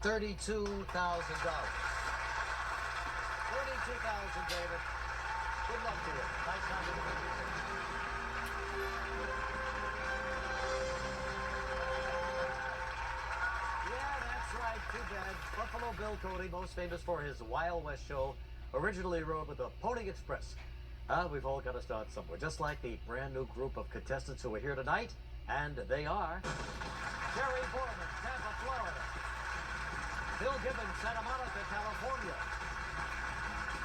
$32,000. $32,000, David. Good luck to you. Nice having you. Yeah, that's right. Too bad. Buffalo Bill Cody, most famous for his Wild West show, originally rode with the Pony Express. We've all got to start somewhere, just like the brand new group of contestants who are here tonight, and they are Jerry Borman, Tampa, Florida; Phil Gibbons, Santa Monica, California;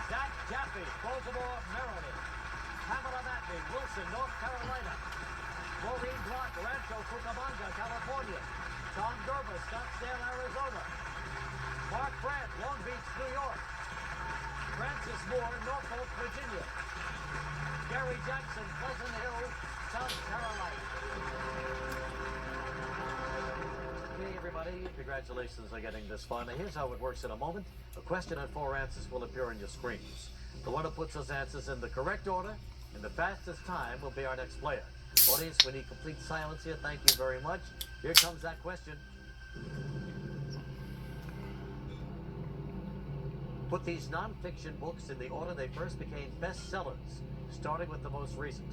Zach Jaffe, Baltimore, Maryland; Pamela Matney, Wilson, North Carolina; Maureen Block, Rancho Cucamonga, California; Tom Gerber, Scottsdale, Arizona; Mark Brandt, Long Beach, New York; Francis Moore, Norfolk, Virginia; Gary Jackson, Pleasant Hill, South Carolina. Okay, everybody, congratulations on getting this far. Now, here's how it works in a moment. A question and 4 answers will appear on your screens. The one who puts those answers in the correct order in the fastest time will be our next player. Audience, we need complete silence here. Thank you very much. Here comes that question. Put these non-fiction books in the order they first became bestsellers, starting with the most recent.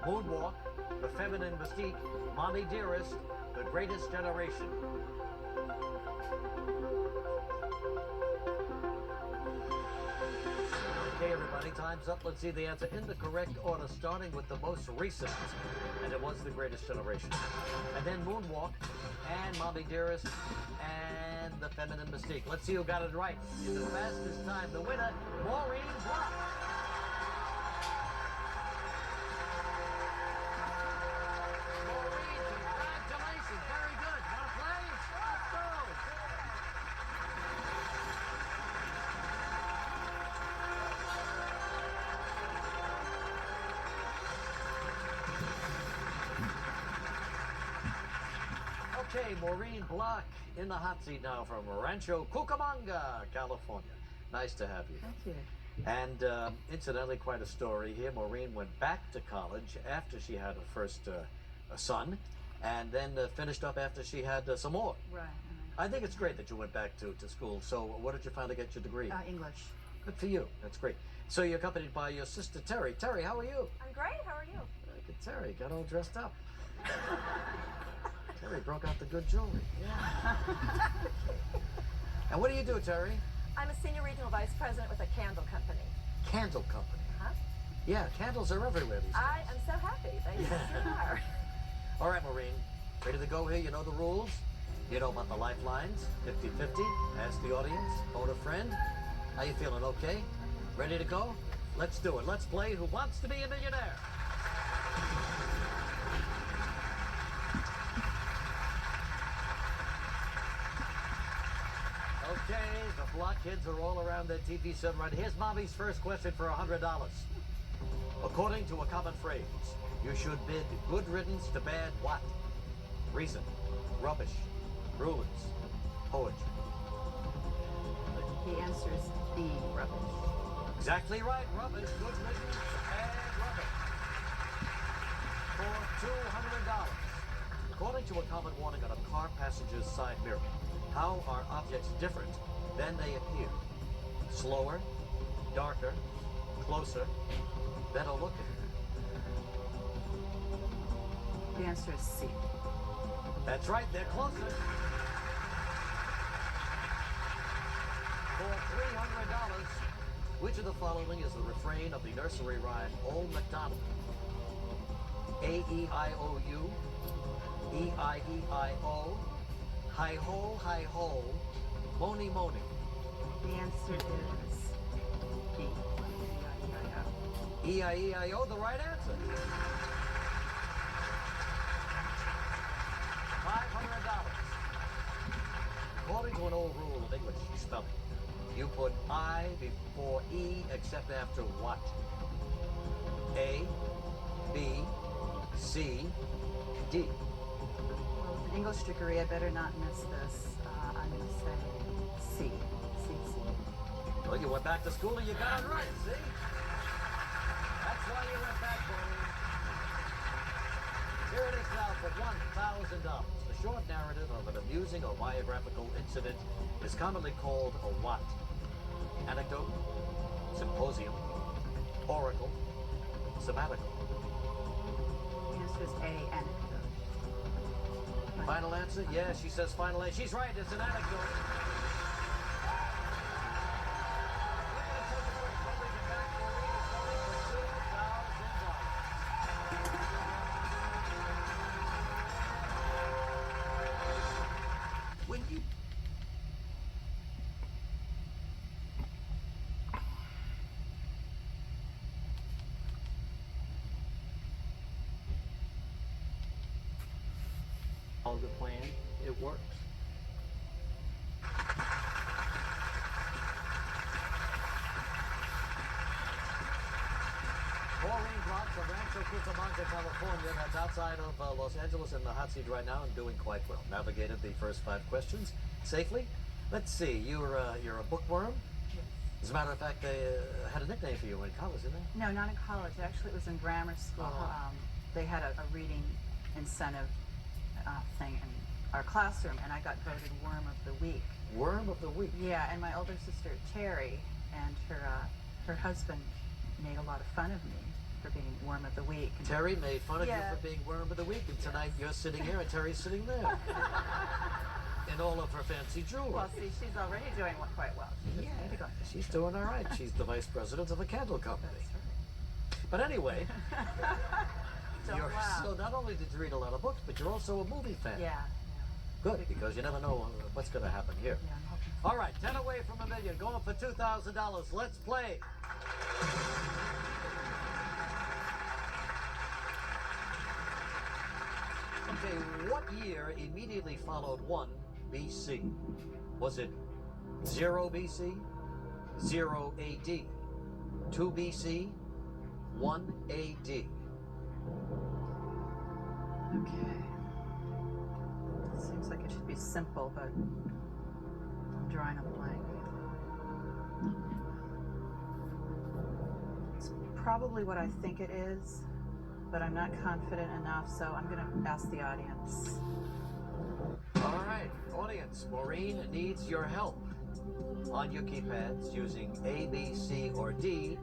Moonwalk, The Feminine Mystique, Mommy Dearest, The Greatest Generation. Okay, everybody, time's up. Let's see the answer in the correct order, starting with the most recent. And it was The Greatest Generation. And then Moonwalk, and Mommy Dearest, and The Feminine Mystique. Let's see who got it right. In the fastest time, the winner, Maureen Block. Maureen, congratulations. Very good. Want to play? Let's go. Okay, Maureen Block in the hot seat now from Rancho Cucamonga, California. Nice to have you. Thank you. And incidentally, quite a story here. Maureen went back to college after she had her first son, and then finished up after she had some more. Right. I think it's great that you went back to school. So what did you finally get your degree? English. Good for you. That's great. So you're accompanied by your sister, Terry. Terry, how are you? I'm great. How are you? Look at Terry. Got all dressed up. Terry broke out the good jewelry. Yeah. And what do you do, Terry? I'm a senior regional vice president with a candle company. Candle company. Huh? Yeah, candles are everywhere these days. I am so happy. They sure are. All right, Maureen. Ready to go here? You know the rules? You know about the lifelines. 50-50. Ask the audience. Phone a friend. How you feeling? Okay? Ready to go? Let's do it. Let's play Who Wants to Be a Millionaire? Okay, the Block kids are all around their TV set right. Here's Mommy's first question for $100. According to a common phrase, you should bid good riddance to bad what? Reason, rubbish, rulers, poetry. The answer is B, rubbish. Exactly right, rubbish, good riddance to bad rubbish. For $200. According to a common warning on a car passenger's side mirror, how are objects different than they appear? Slower, darker, closer, better looking. The answer is C. That's right, they're closer. For $300, which of the following is the refrain of the nursery rhyme Old MacDonald? A-E-I-O-U, E-I-E-I-O, hi-ho, mony, mony. The answer is B, E-I-E-I-O. E-I-E-I-O, the right answer. $500. According to an old rule of English spelling, you put I before E except after what? A, B, C, D. Well, with an English degree, I better not miss this. I'm going to say C. C. Well, you went back to school and you got it right, see? That's why you went back, Bonnie. Here it is now for $1,000. The short narrative of an amusing or biographical incident is commonly called a what? Anecdote, symposium, oracle, sabbatical. The answer is A, anecdote. Final answer? Yeah, she says final answer. She's right, it's an anecdote. When you follow the plan, it works. Maureen Brock from Rancho Cucamonga, California. That's outside of Los Angeles in the hot seat right now and doing quite well. Navigated the first 5 questions safely. Let's see, you're a bookworm? Yes. As a matter of fact, they had a nickname for you in college, didn't they? No, not in college. Actually, it was in grammar school. Uh-huh. They had a reading incentive thing in our classroom, and I got voted Worm of the Week. Worm of the Week. Yeah, and my older sister Terry and her husband made a lot of fun of me for being Worm of the Week. And Terry made fun of Yeah. you for being Worm of the Week, and tonight you're sitting here and Terry's sitting there. In all of her fancy jewelry. well, see, she's already doing quite well. She just need to go. She's doing all right. She's the vice president of a candle company. That's But anyway, right. Don't you're laugh. so not only did you read a lot of books, but you're also a movie fan. Yeah. Good, because you never know what's going to happen here. Yeah, I'm hoping. All right, 10 away from $1 million, going for $2,000. Let's play. Okay, what year immediately followed 1 BC? Was it 0 BC, 0 AD, 2 BC, 1 AD? Okay. Seems like it should be simple, but I'm drawing a blank. It's probably what I think it is, but I'm not confident enough, so I'm going to ask the audience. All right, audience, Maureen needs your help. On your keypads, using A, B, C, or D,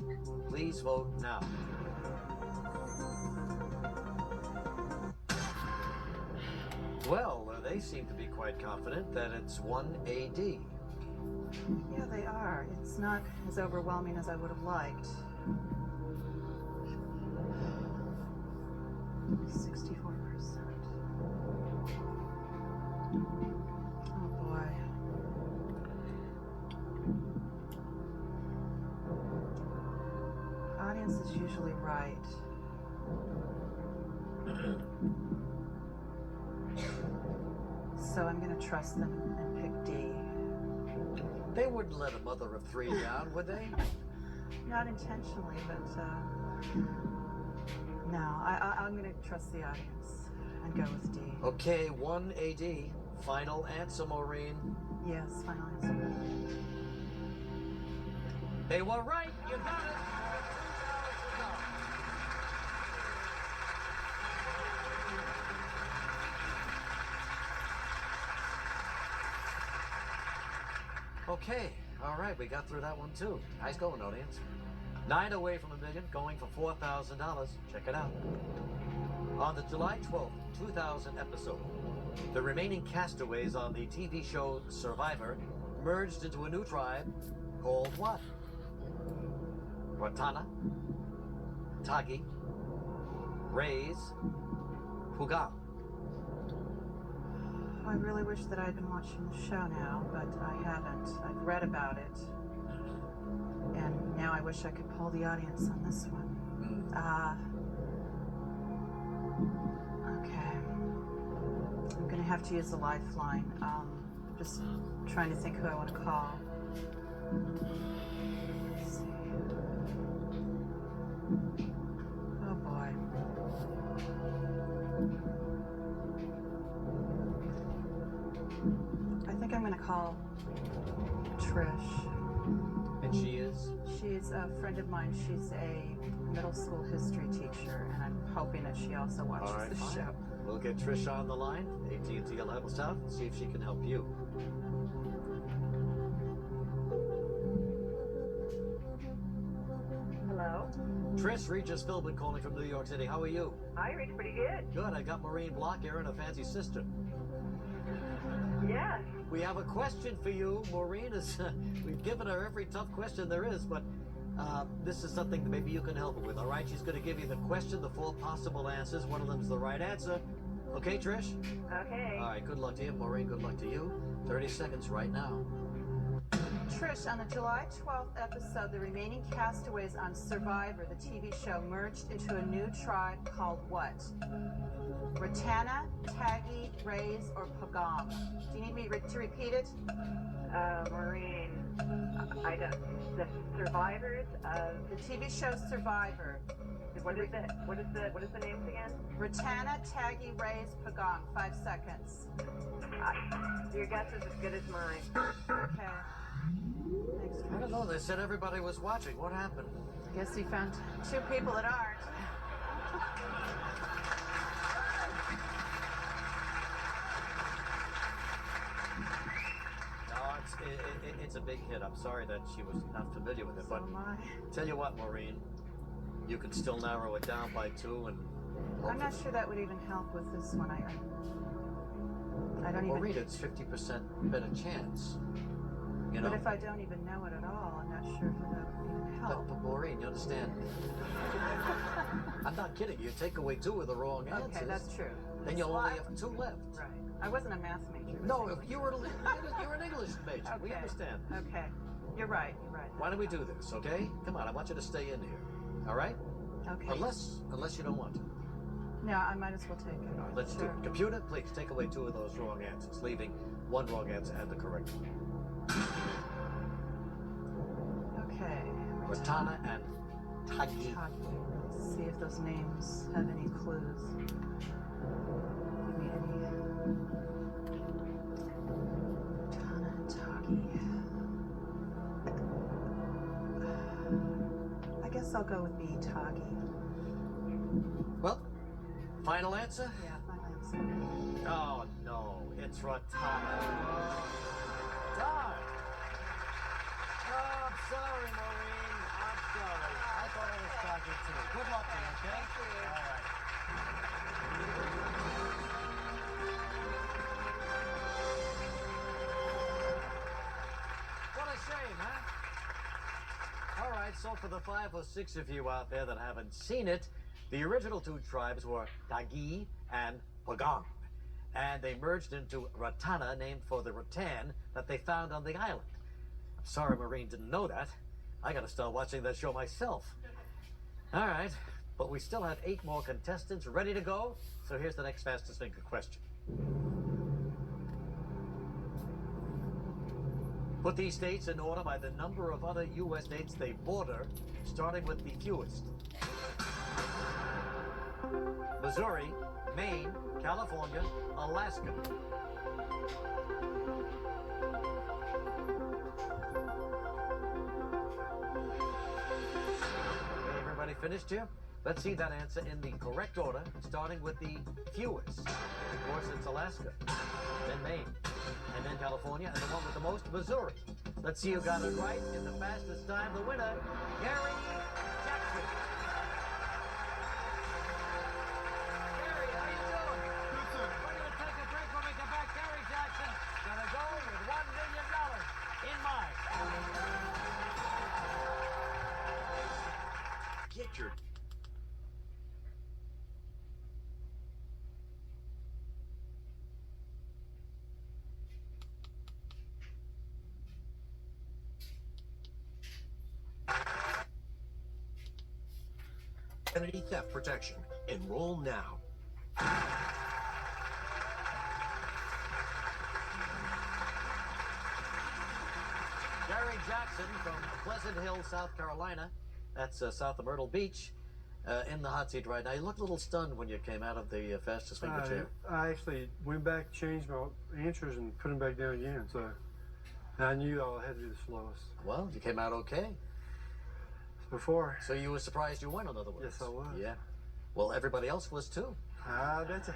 please vote now. Well, they seem to be quite confident that it's 1 AD. Yeah, they are. It's not as overwhelming as I would have liked. 64%. Oh boy. Audience is usually right. So I'm going to trust them and pick D. They wouldn't let a mother of 3 down, would they? Not intentionally, but no, I'm going to trust the audience and go with D. Okay, 1 AD. Final answer, Maureen. Yes, final answer. They were right. You got it. Okay, all right, we got through that one too. Nice going, audience. 9 away from $1 million, going for $4,000. Check it out. On the July 12th, 2000 episode, the remaining castaways on the TV show Survivor merged into a new tribe called what? Ratana, Tagi, Rays, Puga. I really wish that I'd been watching the show now, but I haven't. I've read about it. And now I wish I could poll the audience on this one. Okay. I'm gonna have to use the lifeline. Just trying to think who I want to call. Let's see. Oh boy. I think I'm gonna call Trish. And she is? She's a friend of mine. She's a middle school history teacher, and I'm hoping that she also watches All right, the fine. show. We'll get Trish on the line. AT&T will help us out and see if she can help you. Hello? Trish, Regis Philbin calling from New York City. How are you? Hi, Rich. Pretty good. Good. I got Maureen Block here and a fancy sister. Yes. We have a question for you. Maureen is, we've given her every tough question there is, but this is something that maybe you can help her with, all right? She's going to give you the question, the 4 possible answers. One of them is the right answer. Okay, Trish? Okay. All right, good luck to you. Maureen, good luck to you. 30 seconds right now. Trish, on the July 12th episode, the remaining castaways on Survivor, the TV show, merged into a new tribe called what? Ratana, Tagi, Rays, or Pagong? Do you need me to repeat it? Maureen, I don't. The survivors of The TV show Survivor. what is it? What is the names again? Ratana, Tagi, Rays, Pagong. 5 seconds. Your guess is as good as mine. Okay. Thanks, I don't Trish. know. They said everybody was watching. What happened? Guess he found 2 people that aren't. No, it's a big hit. I'm sorry that she was not familiar with it, So but am I. tell you what, Maureen, you can still narrow it down by 2 and. I'm not sure that would even help with this one. I don't Maureen, even. it's 50% better chance. You know. But if I don't even know it at all, I'm not sure if that would even help. But Maureen, you understand? I'm not kidding you. Take away 2 of the wrong answers. Okay, that's true. Then you'll only have 2 left. Right. I wasn't a math major. No, if you were you're an English major. We Okay. understand. Okay. You're right. You're right. Why don't we do this, okay? Come on, I want you to stay in here. All right? Okay. Unless you don't want to. No, I might as well take it. All right, let's do Sure. it. Computer, please take away 2 of those wrong answers, leaving 1 wrong answer and the correct one. Okay. Ratana and Tagi. Let's see if those names have any clues. Give me any. Tana and Tagi. I guess I'll go with B, Tagi. Well, final answer? Yeah, final answer. Oh, no, it's Ratana. Darn. Oh, I'm sorry, Maureen. I'm sorry. I thought I was talking to you. Good luck to you, okay? Thank you. All right. What a shame, huh? All right, so for the 5 or 6 of you out there that haven't seen it, the original 2 tribes were Tagi and Pagong. And they merged into Ratana, named for the rattan that they found on the island. I'm sorry Maureen didn't know that. I gotta start watching that show myself. All right, but we still have 8 more contestants ready to go. So here's the next fastest finger question. Put these states in order by the number of other U.S. states they border, starting with the fewest. Missouri, Maine, California, Alaska. Okay, everybody finished here? Let's see that answer in the correct order, starting with the fewest. Of course, it's Alaska, then Maine, and then California, and the one with the most, Missouri. Let's see who got it right in the fastest time. The winner, Gary Jackson. Gary, how you doing? Good, sir. We're going to take a break when we come back. Gary Jackson going to go with $1 million in mind. Get your identity theft protection. Enroll now. Gary Jackson from Pleasant Hill, South Carolina. That's south of Myrtle Beach. In the hot seat right now. You looked a little stunned when you came out of the fastest finger chair. I actually went back, changed my answers, and put them back down again. So I knew I had to be the slowest. Well, you came out okay. Before, So you were surprised you won, in other words. Yes, I was. Yeah. Well, everybody else was too. that's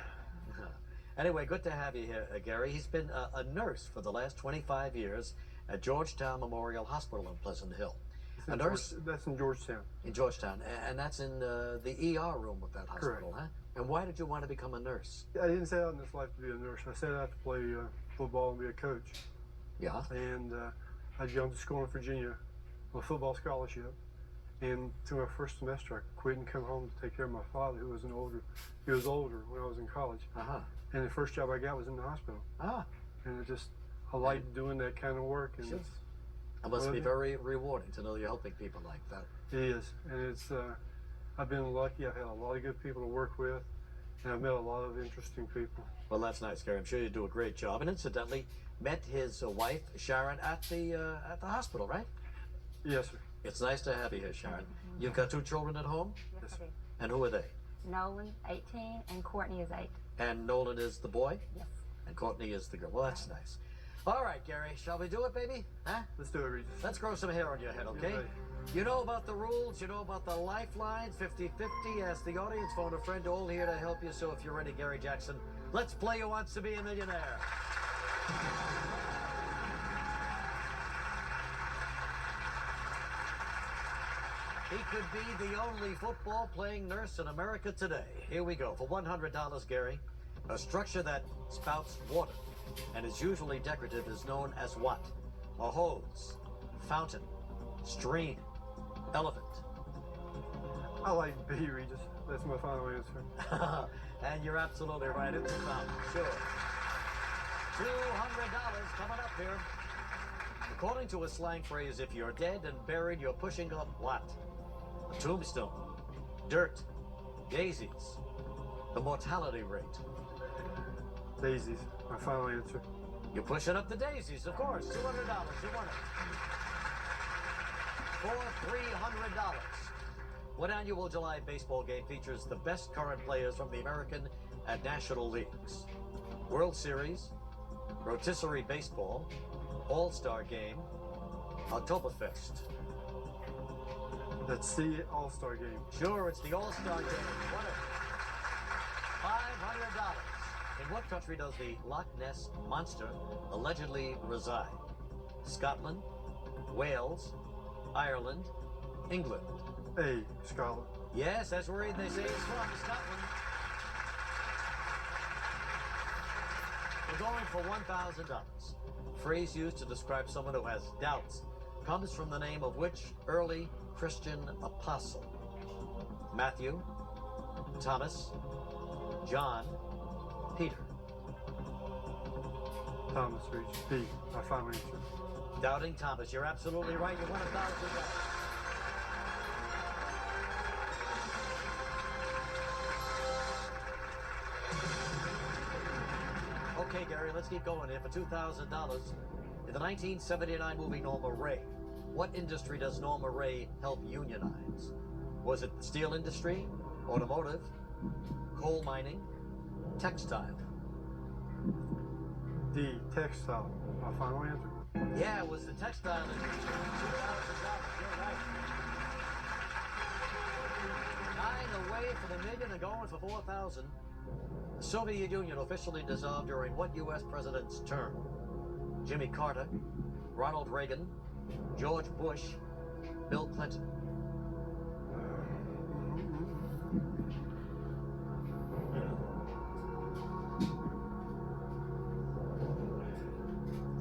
Anyway, good to have you here, Gary. He's been a nurse for the last 25 years at Georgetown Memorial Hospital in Pleasant Hill. A nurse? That's in Georgetown. In Georgetown, and that's in the ER room of that hospital, huh? And why did you want to become a nurse? I didn't set out in this life to be a nurse. I set out to play football and be a coach. Yeah. And I'd gone to school in Virginia on a football scholarship. And through my first semester, I quit and come home to take care of my father, who was he was older when I was in college. Uh-huh. And the first job I got was in the hospital. Ah. And I liked doing that kind of work. And Sure. It must be very rewarding to know you're helping people like that. It is, and I've been lucky. I've had a lot of good people to work with, and I've met a lot of interesting people. Well, that's nice, Gary. I'm sure you do a great job. And incidentally, met his wife, Sharon, at the hospital, right? Yes, sir. It's nice to have you here, Sharon. You've got 2 children at home? Yes, I do. And who are they? Nolan, 18, and Courtney is 8. And Nolan is the boy? Yes. And Courtney is the girl. Well, that's nice. All right, Gary, shall we do it, baby? Huh? Let's do it, Regis. Let's grow some hair on your head, okay? right. You know about the rules, you know about the lifelines, 50-50. Ask the audience, phone a friend, all here to help you. So if you're ready, Gary Jackson, let's play Who Wants to Be a Millionaire. He could be the only football-playing nurse in America today. Here we go. For $100, Gary, a structure that spouts water and is usually decorative is known as what? A hose, fountain, stream, elephant. I like B, Regis. That's my final answer. And you're absolutely right. It's a fountain, sure. $200 coming up here. According to a slang phrase, if you're dead and buried, you're pushing up what? A tombstone, dirt, daisies, the mortality rate. Daisies. My final answer. You're pushing up the daisies, of course. $200. You won it. For $300. What annual July baseball game features the best current players from the American and National Leagues? World Series, Rotisserie Baseball, All-Star Game, Oktoberfest. That's the All-Star Game. Sure, it's the All-Star Game. Won it. $500. In what country does the Loch Ness Monster allegedly reside? Scotland, Wales, Ireland, England. A, Scotland. Yes, that's where they say it's from, Scotland. We're going for $1,000. Phrase used to describe someone who has doubts comes from the name of which early Christian apostle? Matthew, Thomas, John, Peter. Thomas, Regis. B, my final answer. Doubting Thomas. You're absolutely right. You won $1,000. Okay, Gary, let's keep going here for $2,000. In the 1979 movie Norma Ray, what industry does Norma Ray help unionize? Was it the steel industry, automotive, coal mining, textile? D, textile. My final answer. Yeah, it was the textile industry. $2,000. You're right. 9 away for the million and going for 4,000. The Soviet Union officially dissolved during what U.S. president's term? Jimmy Carter, Ronald Reagan, George Bush, Bill Clinton.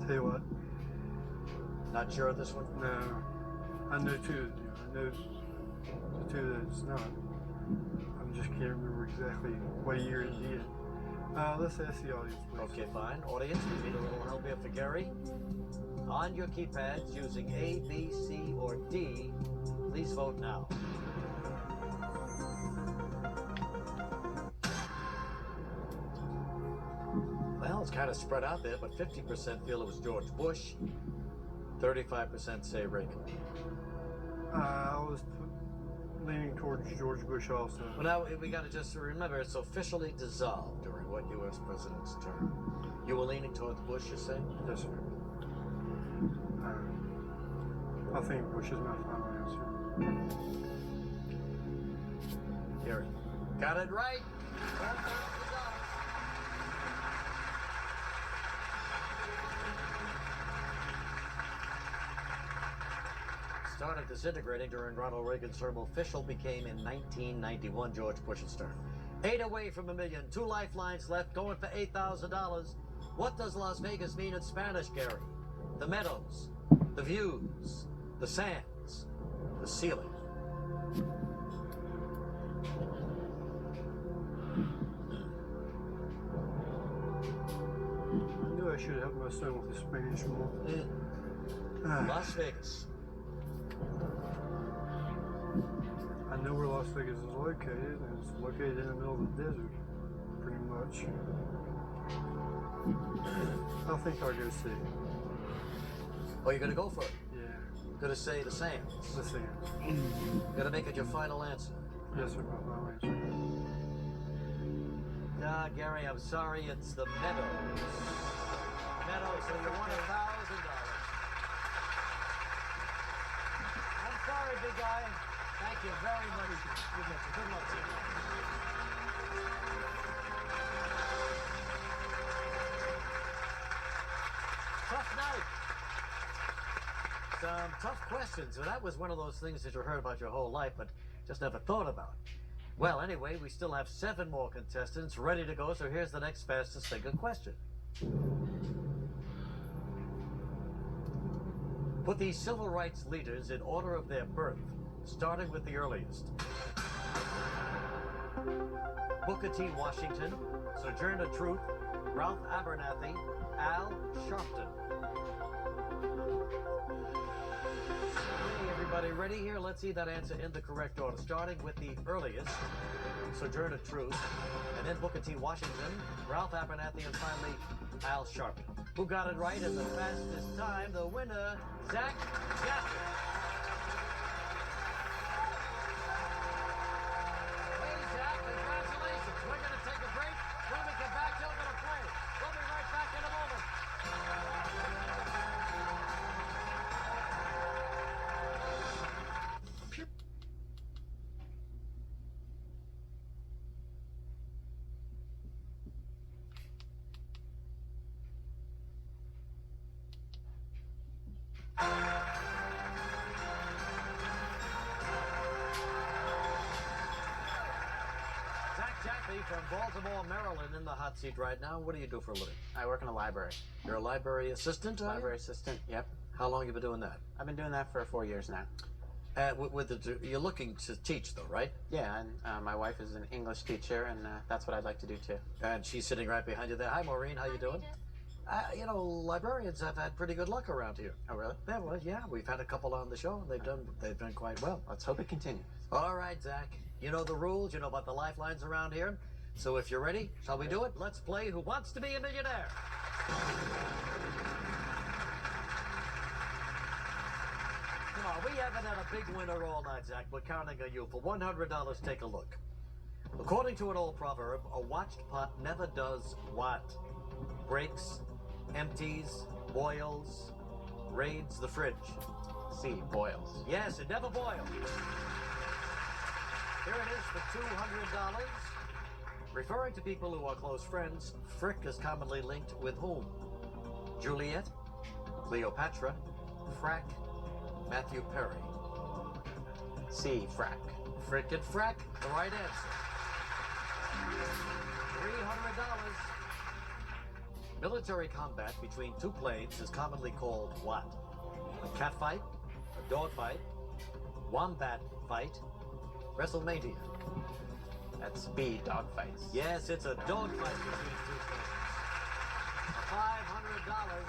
Tell you what. Not sure of this one? No. I know two. I know the two that it's not. I just can't remember exactly what year it did. Let's ask the audience, please. Okay, fine. Audience, we need a little help here for Gary. On your keypads, using A, B, C, or D, please vote now. Well, it's kind of spread out there, but 50% feel it was George Bush, 35% say Reagan. I was leaning towards George Bush also. Well, now we got to just remember it's officially dissolved during what U.S. president's term? You were leaning towards Bush, you say? Yes, sir. I think Bush is my final answer. Gary. Got it right. started disintegrating during Ronald Reagan's term. Official became in 1991, George Bush's term. 8 away from $1 million. 2 lifelines left, going for $8,000. What does Las Vegas mean in Spanish, Gary? The meadows, the views, the sands, the ceiling. I knew I should have helped my son with his Spanish more. Las Vegas. I know where Las Vegas is located, and it's located in the middle of the desert, pretty much. I think I'll go see. Oh, you're gonna go for it? Yeah, Gonna say the sands? the sands. Gonna make it your final answer? Yes, sir, my final answer. Gary, I'm sorry, it's the meadows. Meadows, so you won $1,000. I'm sorry, big guy. Thank you very much. Good luck to you. Tough night. Some tough questions. Well, that was one of those things that you heard about your whole life, but just never thought about. Well, anyway, we still have 7 more contestants ready to go, so here's the next fastest thinking question. Put these civil rights leaders in order of their birth, starting with the earliest. Booker T. Washington, Sojourner Truth, Ralph Abernathy, Al Sharpton. Okay, everybody ready here? Let's see that answer in the correct order. Starting with the earliest, Sojourner Truth, and then Booker T. Washington, Ralph Abernathy, and finally Al Sharpton. Who got it right at the fastest time? The winner, Zach Jackson. Hey, Zach, congratulations. We're going to take a break. When we come back, you're going to play. We'll be right back in a moment. From Baltimore, Maryland, in the hot seat right now. What do you do for a living? I work in a library. You're a library assistant, are you? Library assistant, yep. How long have you been doing that? I've been doing that for 4 years now. You're looking to teach, though, right? Yeah, and my wife is an English teacher, and that's what I'd like to do too. And she's sitting right behind you there. Hi, Maureen. How you doing? You know, librarians have had pretty good luck around here. Oh, really? Yeah, well, yeah. We've had a couple on the show, and they've done quite well. Let's hope it continues. All right, Zach. You know the rules. You know about the lifelines around here. So if you're ready, shall we do it? Let's play Who Wants to Be a Millionaire? Come on, we haven't had a big winner all night, Zach. We're counting on you. For $100, take a look. According to an old proverb, a watched pot never does what? Breaks, empties, boils, raids the fridge. C, boils. Yes, it never boils. Here it is for $200. Referring to people who are close friends, Frick is commonly linked with whom? Juliet, Cleopatra, Frack, Matthew Perry. C, frack. Frick and Frack, the right answer. $300. Military combat between 2 planes is commonly called what? A catfight, a dogfight, wombat fight, WrestleMania. That's B, dogfights. Yes, it's a dogfight between 2 planes. $500.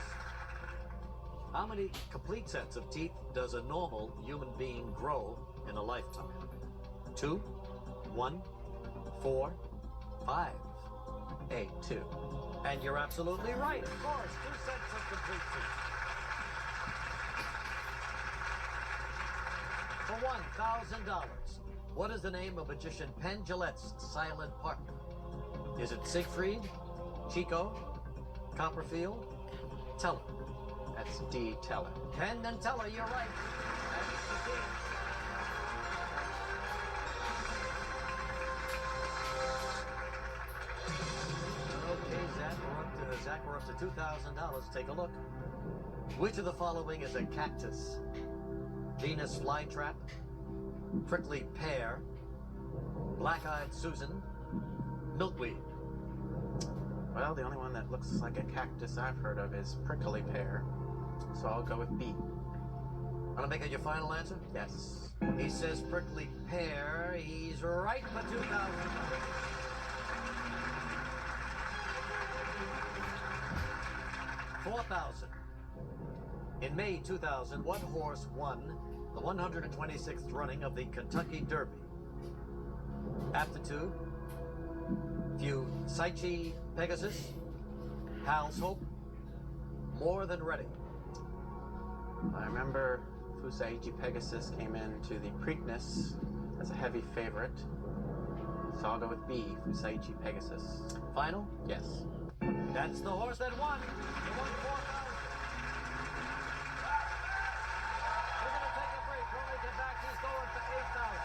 How many complete sets of teeth does a normal human being grow in a lifetime? 2, 1, 4, 5. A, 2. And you're absolutely right. Of course, 2 sets of complete teeth. For $1,000. What is the name of magician Penn Jillette's silent partner? Is it Siegfried, Chico, Copperfield, Teller? That's D, Teller. Penn and Teller, you're right. That's the team. Okay, Zach, we're up to $2,000. Take a look. Which of the following is a cactus? Venus Flytrap, Prickly Pear, Black-Eyed Susan, Milkweed. Well, the only one that looks like a cactus I've heard of is prickly pear, so I'll go with B. Want to make it your final answer? Yes. He says Prickly Pear. He's right for 2,000. 4,000. In May 2000, what horse won the 126th running of the Kentucky Derby? Aptitude, Psyche Pegasus, Hal's Hope, More Than Ready. I remember Fusaiji Pegasus came into the Preakness as a heavy favorite, so I'll go with B, Fusaiji Pegasus. Final? Yes. That's the horse that won. He won 4,000. We're going to take a break. When we get back, he's going for 8,000.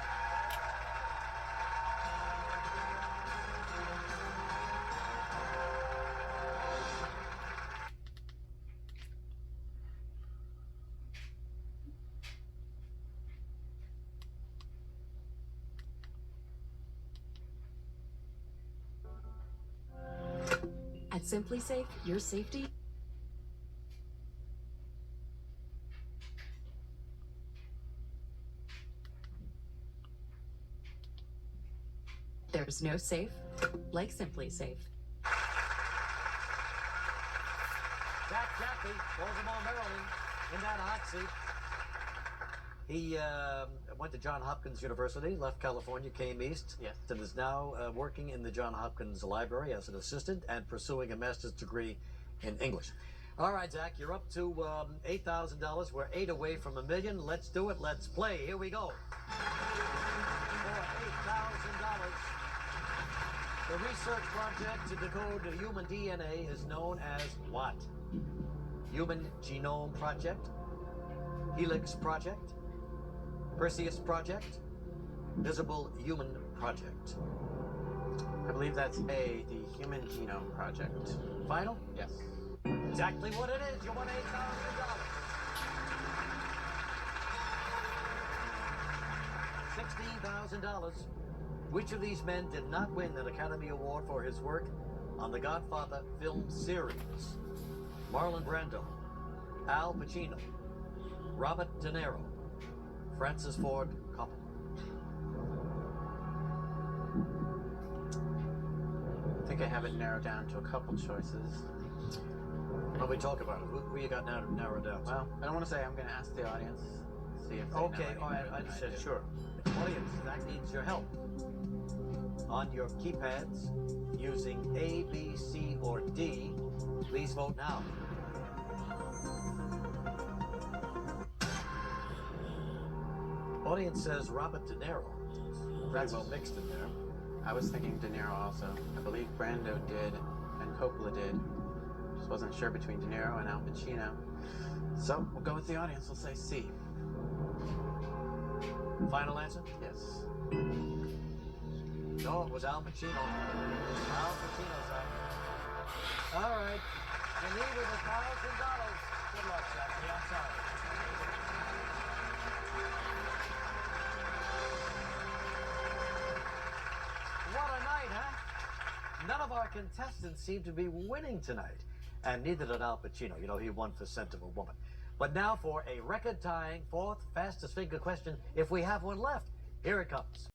At Simply Safe, your safety. There's no safe like Simply Safe. Jack Jaffe, Baltimore, Maryland, in that hot seat. He went to Johns Hopkins University, left California, came east, Yes. and is now working in the Johns Hopkins Library as an assistant and pursuing a master's degree in English. All right, Zach, you're up to $8,000. We're 8 away from $1 million. Let's do it. Let's play. Here we go. For $8,000. The research project to decode the human DNA is known as what? Human Genome Project, Helix Project, Perseus Project, Visible Human Project. I believe that's A, the Human Genome Project. Final? Yes. Exactly what it is. You won $8,000. $16,000. Which of these men did not win an Academy Award for his work on the Godfather film series? Marlon Brando, Al Pacino, Robert De Niro, Francis Ford Coppola. I think I have it narrowed down to a couple choices. Why don't we talk about it? Who you got narrowed down? Well, I don't want to say. I'm going to ask the audience, see if they know Okay, any all right, better I than said do. sure. Audience, that needs your help. On your keypads, using A, B, C, or D, please vote now. Audience says Robert De Niro. Pretty That's- well mixed in there. I was thinking De Niro also. I believe Brando did, and Coppola did. Just wasn't sure between De Niro and Al Pacino. So we'll go with the audience. We'll say C. Final answer? Yes. No, it was Al Pacino. Al Pacino, son. All right. You needed $1,000. Good luck, Jackie. I'm sorry. What a night, huh? None of our contestants seem to be winning tonight. And neither did Al Pacino. You know, he won for Scent of a Woman. But now for a record-tying fourth fastest finger question, if we have one left. Here it comes.